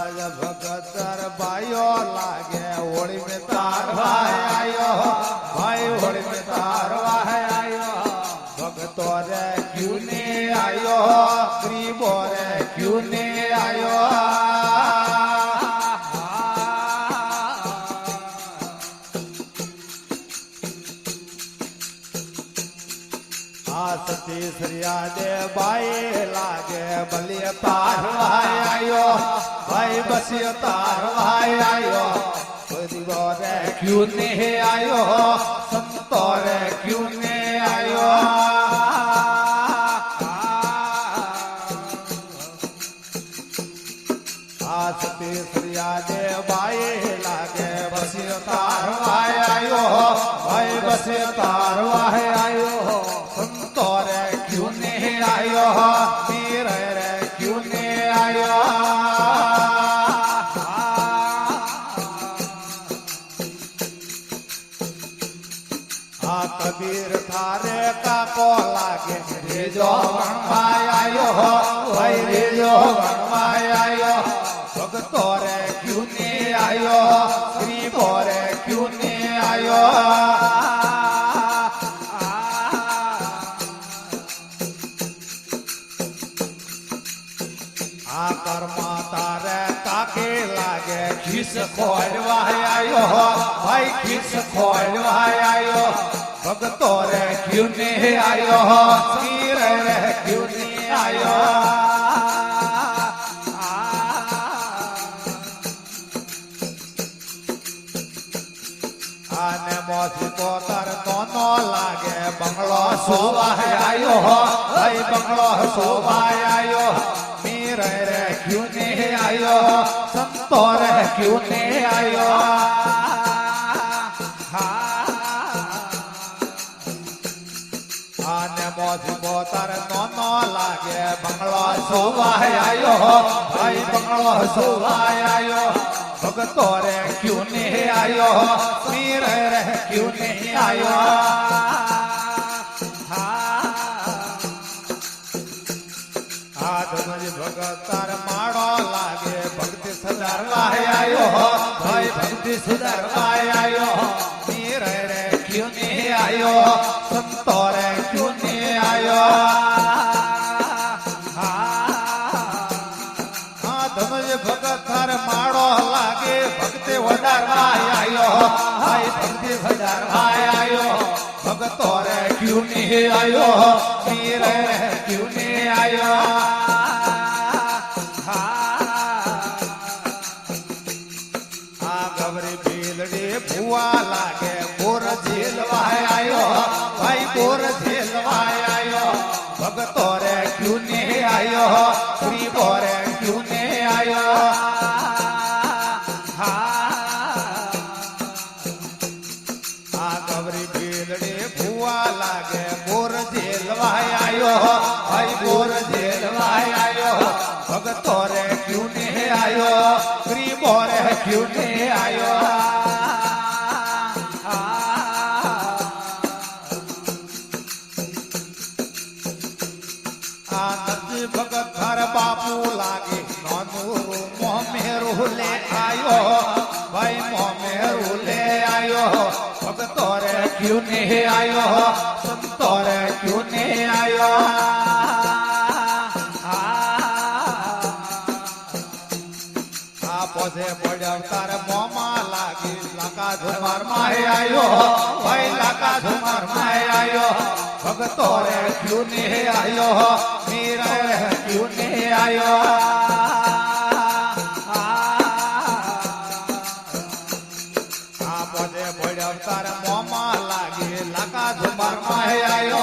भगतर भाइयो लागे होली में तार भाई आयो भाई होली में तार भाई आयो भगतो रे क्यों ने आयो गरीबो रे क्यों ने आयो सती श्रिया दे भाई लागे बलिया तार भाई आयो भाई बसिया तार भाई आयो गरीबो रे क्यों ने आयो संतो रे क्यों ने आयो सती श्रिया दे भाई लागे बसिया तार भाई आयो भाई बसिया तार भाई आयो संतो रे क्यों ने आयो मीर रे क्यों ने आयो कबीर थारे का को लागे रे जो गणमाय आयो भाई रे जो गणमाय आयो भगतो रे क्यों ने आयो गरीबो रे क्यों ने आयो कर्मा तारे ताके लागे खिस खोलवा आयो भाई खिस खोलवा आयो भगतो रे क्यों ने आयो मीर रे क्यों ने आयो आने मोसी पोतर दोनों लागे बंगलो शोभा आयो भाई बंगलो शोभा आयो मीर रे क्यों ने आयो संतो रे क्यों ने आयो आने मोसी पोतर दोनों लागे बंगलो शोभा आयो भाई बंगलो शोभा आयो भगतो रे क्यों ने आयो मीर रे क्यों ने आयो भगतर माड़ो लागे भक्ति सुधारवा आयो भाई भक्ति सुधारवा आयो मीर रे क्यों ने आयो संतो रे क्यों ने आयो भगतर माड़ो लागे भक्ति वधारवा आयो भाई भक्ति सुधारवा आयो भगतो रे क्यों ने आयो मीर रे क्यों ने आयो गबरी भीलड़ी भुआ लागे बोर झेलवा आयो भाई बोर झेलवा आयो भगतो रे क्यों ने आयो गरीबो रे क्यों ने आयो गबरी भीलड़ी भुआ लागे बोर झेलवा आयो भाई बोर झेलवा आयो भगतो रे क्यों ने आयो गरीबो रे क्यों ने आयो आनंद भगत घर बापू लागे नानू मोमेरू ले आयो भाई मोमेरू ले आयो भगतो रे क्यों ने आयो संतो रे क्यों ने आयो पोसे पड़्या तार मोमा लागी लाका झुमार माए आयो भाई लाका झुमार माए आयो भगतो रे क्यों ने आयो मीर रे क्यों ने आयो पोसे पड़्या तार मोमा लागी लाका झुमार माए आयो